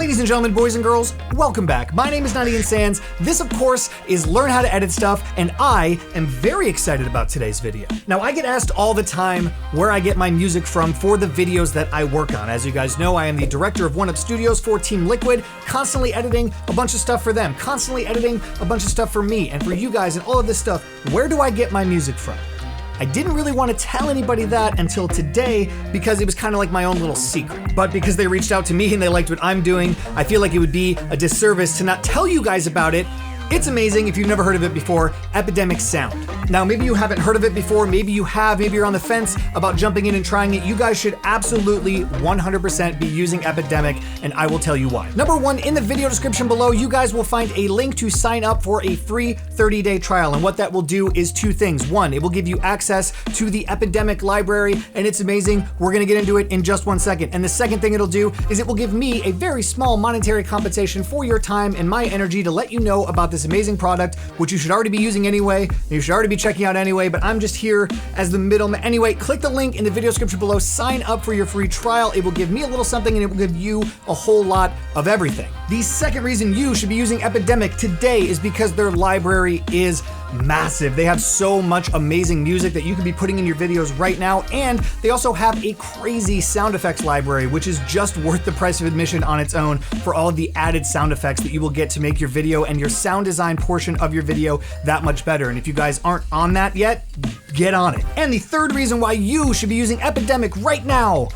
Ladies and gentlemen, boys and girls, welcome back. My name is Nadian Sands. This, of course, is Learn How to Edit Stuff, and I am very excited about today's video. Now, I get asked all the time where I get my music from for the videos that I work on. As you guys know, I am the director of One Up Studios for Team Liquid, constantly editing a bunch of stuff for them, constantly editing a bunch of stuff for me and for you guys and all of this stuff. Where do I get my music from? I didn't really want to tell anybody that until today because it was kind of like my own little secret. But because they reached out to me and they liked what I'm doing, I feel like it would be a disservice to not tell you guys about it. It's amazing if you've never heard of it before, Epidemic Sound. Now, maybe you haven't heard of it before, maybe you have, maybe you're on the fence about jumping in and trying it. You guys should absolutely 100% be using Epidemic, and I will tell you why. Number one, in the video description below, you guys will find a link to sign up for a free 30-day trial, and what that will do is two things. One, it will give you access to the Epidemic library, and it's amazing. We're gonna get into it in just 1 second. And the second thing it'll do is it will give me a very small monetary compensation for your time and my energy to let you know about this amazing product, which you should already be using anyway, and you should already be checking out anyway, but I'm just here as the middleman. Anyway, click the link in the video description below, sign up for your free trial. It will give me a little something and it will give you a whole lot of everything. The second reason you should be using Epidemic today is because their library is massive. They have so much amazing music that you can be putting in your videos right now, and they also have a crazy sound effects library, which is just worth the price of admission on its own for all of the added sound effects that you will get to make your video and your sound design portion of your video that much better. And if you guys aren't on that yet, get on it. And the third reason why you should be using Epidemic right now,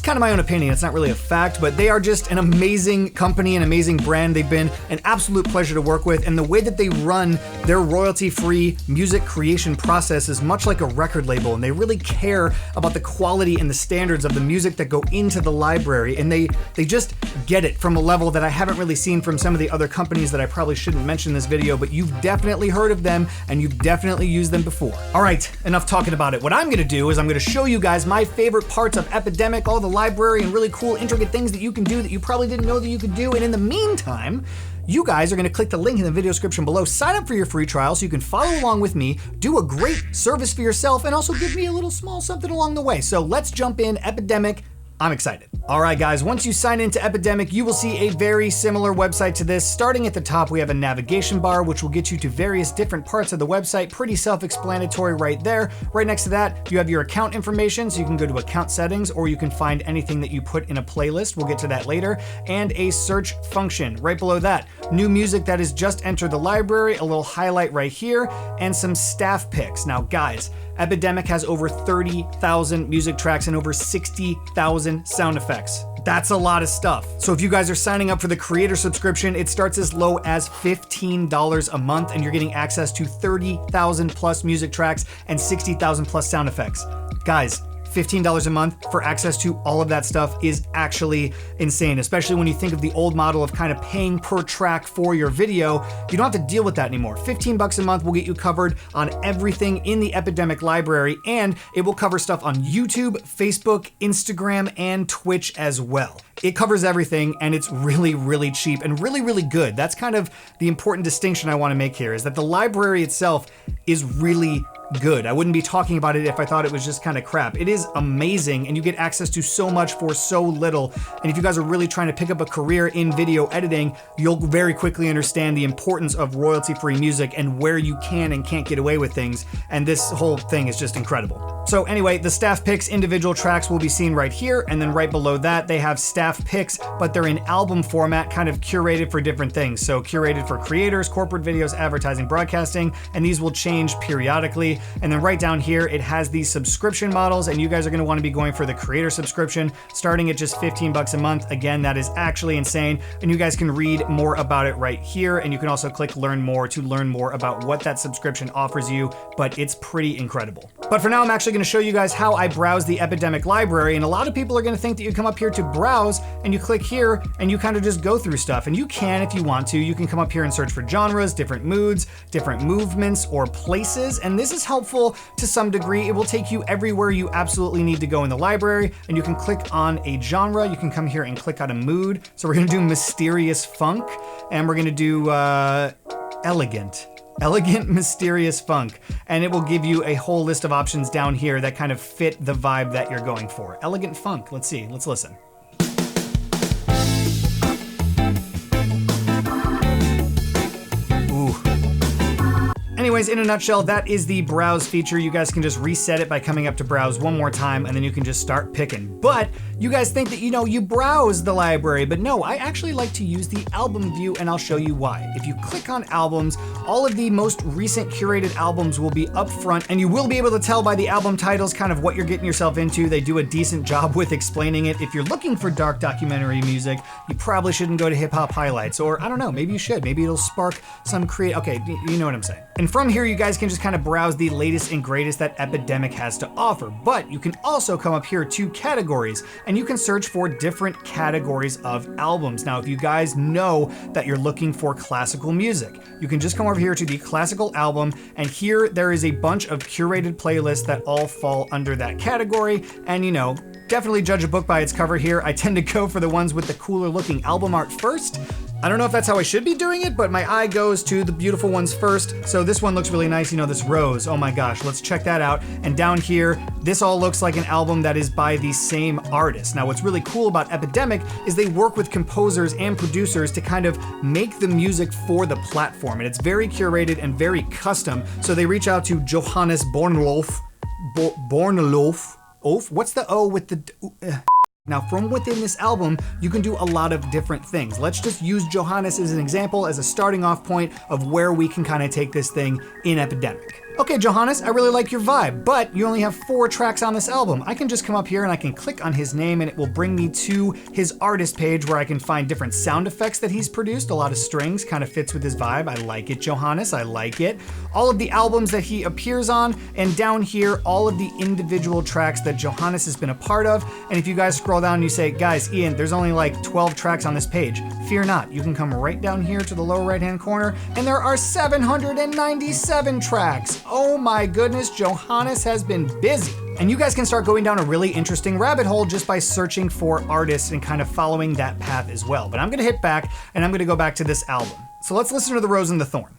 kind of my own opinion, it's not really a fact, but they are just an amazing company, an amazing brand. They've been an absolute pleasure to work with, and the way that they run their royalty-free music creation process is much like a record label, and they really care about the quality and the standards of the music that go into the library, and they just get it from a level that I haven't really seen from some of the other companies that I probably shouldn't mention in this video, but you've definitely heard of them, and you've definitely used them before. All right, enough talking about it. What I'm gonna do is I'm gonna show you guys my favorite parts of Epidemic, all the library and really cool intricate things that you can do that you probably didn't know that you could do. And in the meantime, you guys are going to click the link in the video description below, sign up for your free trial so you can follow along with me, do a great service for yourself, and also give me a little small something along the way. So let's jump in. Epidemic, I'm excited. All right, guys, once you sign into Epidemic, you will see a very similar website to this. Starting at the top, we have a navigation bar, which will get you to various different parts of the website. Pretty self-explanatory right there. Right next to that, you have your account information, so you can go to account settings, or you can find anything that you put in a playlist. We'll get to that later. And a search function. Right below that, new music that has just entered the library, a little highlight right here, and some staff picks. Now, guys, Epidemic has over 30,000 music tracks and over 60,000 sound effects. That's a lot of stuff. So if you guys are signing up for the creator subscription, it starts as low as $15 a month, and you're getting access to 30,000 plus music tracks and 60,000 plus sound effects. Guys, $15 a month for access to all of that stuff is actually insane, especially when you think of the old model of kind of paying per track for your video. You don't have to deal with that anymore. 15 bucks a month will get you covered on everything in the Epidemic library, and it will cover stuff on YouTube, Facebook, Instagram, and Twitch as well. It covers everything, and it's really, really cheap and really, really good. That's kind of the important distinction I want to make here, is that the library itself is really good. I wouldn't be talking about it if I thought it was just kind of crap. It is amazing, and you get access to so much for so little. And if you guys are really trying to pick up a career in video editing, you'll very quickly understand the importance of royalty-free music and where you can and can't get away with things. And this whole thing is just incredible. So anyway, the staff picks, individual tracks will be seen right here, and then right below that, they have staff picks, but they're in album format, kind of curated for different things. So curated for creators, corporate videos, advertising, broadcasting, and these will change periodically. And then right down here, it has these subscription models, and you guys are gonna wanna be going for the creator subscription, starting at just 15 bucks a month. Again, that is actually insane. And you guys can read more about it right here, and you can also click learn more to learn more about what that subscription offers you, but it's pretty incredible. But for now, I'm actually gonna show you guys how I browse the Epidemic library, and a lot of people are gonna think that you come up here to browse, and you click here, and you kind of just go through stuff. And you can, if you want to, you can come up here and search for genres, different moods, different movements, or places, and this is helpful to some degree. It will take you everywhere you absolutely need to go in the library, and you can click on a genre. You can come here and click on a mood. So we're gonna do mysterious funk, and we're gonna do elegant mysterious funk, and it will give you a whole list of options down here that kind of fit the vibe that you're going for. Elegant funk, let's see, let's listen. anyways, in a nutshell, that is the browse feature. You guys can just reset it by coming up to browse one more time, and then you can just start picking. But you guys think that, you browse the library, but no, I actually like to use the album view, and I'll show you why. If you click on albums, all of the most recent curated albums will be up front, and you will be able to tell by the album titles kind of what you're getting yourself into. They do a decent job with explaining it. If you're looking for dark documentary music, you probably shouldn't go to Hip Hop Highlights, or I don't know, maybe you should. Maybe it'll spark some okay, you know what I'm saying. And from here, you guys can just kind of browse the latest and greatest that Epidemic has to offer. But you can also come up here to categories, and you can search for different categories of albums. Now, if you guys know that you're looking for classical music, you can just come over here to the classical album, and here there is a bunch of curated playlists that all fall under that category. And definitely judge a book by its cover here. I tend to go for the ones with the cooler looking album art first. I don't know if that's how I should be doing it, but my eye goes to the beautiful ones first. So this one looks really nice, this Rose. Oh my gosh, let's check that out. And down here, this all looks like an album that is by the same artist. Now, what's really cool about Epidemic is they work with composers and producers to kind of make the music for the platform. And it's very curated and very custom. So they reach out to Johannes Bornelof. What's the O with the... Now, from within this album, you can do a lot of different things. Let's just use Johannes as an example, as a starting off point of where we can kind of take this thing in Epidemic. Okay, Johannes, I really like your vibe, but you only have 4 tracks on this album. I can just come up here and I can click on his name, and it will bring me to his artist page where I can find different sound effects that he's produced. A lot of strings, kind of fits with his vibe. I like it, Johannes, I like it. All of the albums that he appears on, and down here, all of the individual tracks that Johannes has been a part of. And if you guys scroll down and you say, guys, Ian, there's only like 12 tracks on this page. Fear not, you can come right down here to the lower right-hand corner, and there are 797 tracks. Oh my goodness, Johannes has been busy. And you guys can start going down a really interesting rabbit hole just by searching for artists and kind of following that path as well. But I'm gonna hit back, and I'm gonna go back to this album. So let's listen to The Rose and the Thorn.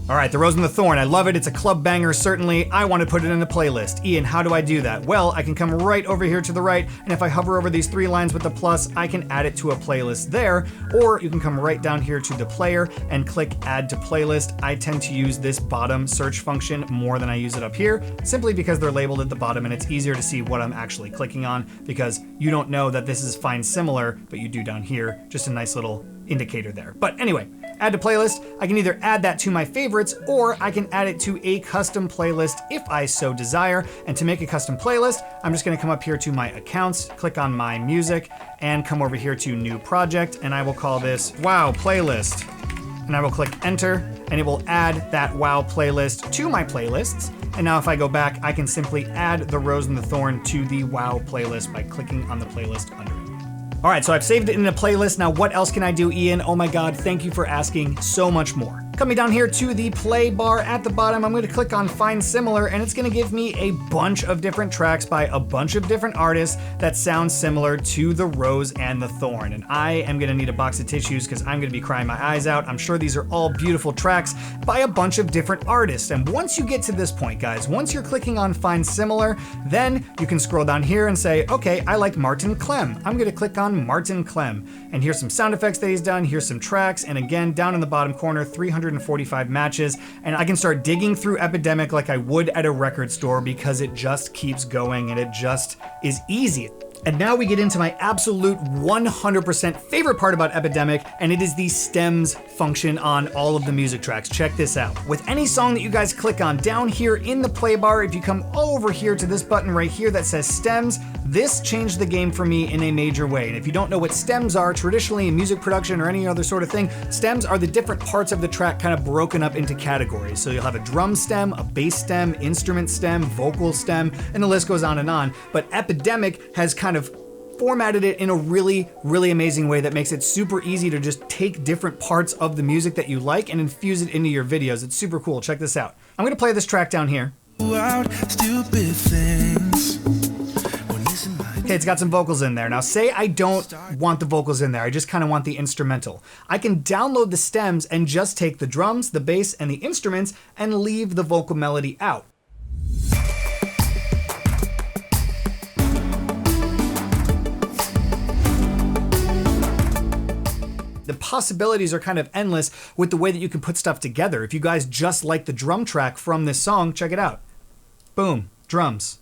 All right, The Rose and the Thorn, I love it. It's a club banger, certainly. I want to put it in a playlist. Ian, how do I do that? Well, I can come right over here to the right, and if I hover over these 3 lines with the plus, I can add it to a playlist there, or you can come right down here to the player and click Add to Playlist. I tend to use this bottom search function more than I use it up here, simply because they're labeled at the bottom and it's easier to see what I'm actually clicking on, because you don't know that this is Find Similar, but you do down here. Just a nice little indicator there. But anyway, add to playlist. I can either add that to my favorites, or I can add it to a custom playlist if I so desire. And to make a custom playlist, I'm just gonna come up here to my accounts, click on my music, and come over here to new project, and I will call this Wow Playlist. And I will click enter, and it will add that Wow playlist to my playlists. And now if I go back, I can simply add The Rose and the Thorn to the Wow playlist by clicking on the playlist under it. All right, so I've saved it in a playlist. Now what else can I do, Ian? Oh my God, thank you for asking so much more. Coming down here to the play bar at the bottom, I'm gonna click on Find Similar, and it's gonna give me a bunch of different tracks by a bunch of different artists that sound similar to The Rose and the Thorn. And I am gonna need a box of tissues because I'm gonna be crying my eyes out. I'm sure these are all beautiful tracks by a bunch of different artists. And once you get to this point, guys, once you're clicking on Find Similar, then you can scroll down here and say, okay, I like Martin Clem. I'm gonna click on Martin Clem. And here's some sound effects that he's done, here's some tracks, and again, down in the bottom corner, 345 matches, and I can start digging through Epidemic like I would at a record store because it just keeps going and it just is easy. And now we get into my absolute 100% favorite part about Epidemic, and it is the stems function on all of the music tracks. Check this out. With any song that you guys click on down here in the play bar, if you come over here to this button right here that says stems, this changed the game for me in a major way. And if you don't know what stems are, traditionally in music production or any other sort of thing, stems are the different parts of the track kind of broken up into categories. So you'll have a drum stem, a bass stem, instrument stem, vocal stem, and the list goes on and on. But Epidemic has kind of formatted it in a really, really amazing way that makes it super easy to just take different parts of the music that you like and infuse it into your videos. It's super cool. Check this out. I'm gonna play this track down here. Stupid things. Okay, it's got some vocals in there. Now say I don't want the vocals in there, I just kind of want the instrumental. I can download the stems and just take the drums, the bass, and the instruments and leave the vocal melody out. The possibilities are kind of endless with the way that you can put stuff together. If you guys just like the drum track from this song, check it out. Boom, drums.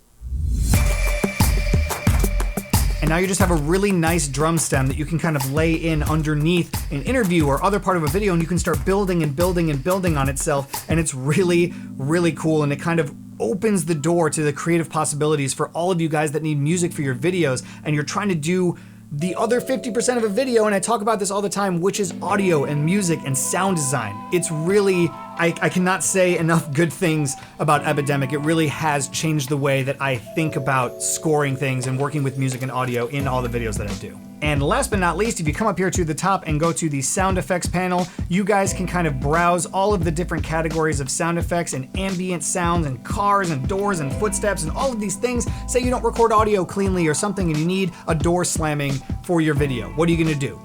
And now you just have a really nice drum stem that you can kind of lay in underneath an interview or other part of a video, and you can start building and building and building on itself. And it's really, really cool. And it kind of opens the door to the creative possibilities for all of you guys that need music for your videos, and you're trying to do the other 50% of a video, and I talk about this all the time, which is audio and music and sound design. It's really, I cannot say enough good things about Epidemic. It really has changed the way that I think about scoring things and working with music and audio in all the videos that I do. And last but not least, if you come up here to the top and go to the sound effects panel, you guys can kind of browse all of the different categories of sound effects and ambient sounds and cars and doors and footsteps and all of these things. Say you don't record audio cleanly or something and you need a door slamming for your video. What are you gonna do?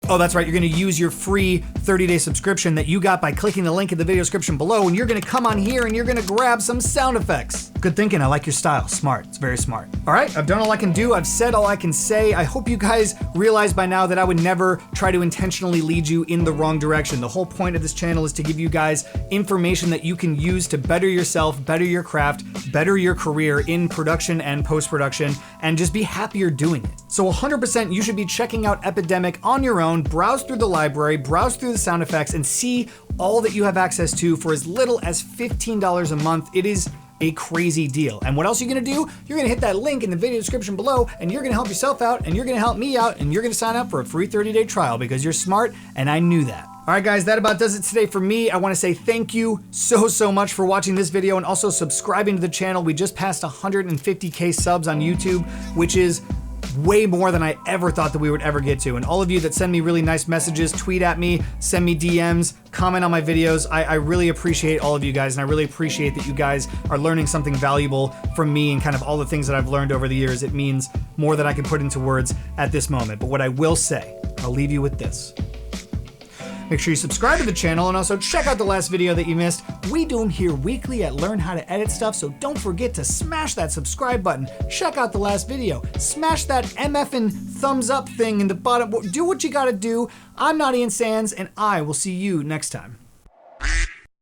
Oh, that's right, you're gonna use your free 30-day subscription that you got by clicking the link in the video description below, and you're gonna come on here and you're gonna grab some sound effects. Good thinking, I like your style, smart, it's very smart. All right, I've done all I can do, I've said all I can say. I hope you guys realize by now that I would never try to intentionally lead you in the wrong direction. The whole point of this channel is to give you guys information that you can use to better yourself, better your craft, better your career in production and post-production, and just be happier doing it. So 100% you should be checking out Epidemic on your own. Browse through the library, browse through the sound effects, and see all that you have access to for as little as $15 a month. It is a crazy deal. And what else are you gonna do? You're gonna hit that link in the video description below, and you're gonna help yourself out, and you're gonna help me out, and you're gonna sign up for a free 30-day trial because you're smart, and I knew that. All right, guys, that about does it today for me. I want to say thank you so much for watching this video and also subscribing to the channel. We just passed 150K subs on YouTube, which is way more than I ever thought that we would ever get to. And all of you that send me really nice messages, tweet at me, send me DMs, comment on my videos, I really appreciate all of you guys, and I really appreciate that you guys are learning something valuable from me and kind of all the things that I've learned over the years. It means more than I can put into words at this moment. But what I will say, I'll leave you with this. Make sure you subscribe to the channel and also check out the last video that you missed. We do them here weekly at Learn How to Edit Stuff, so don't forget to smash that subscribe button. Check out the last video. Smash that MFing thumbs up thing in the bottom. Do what you gotta do. I'm Nadian Sands, and I will see you next time.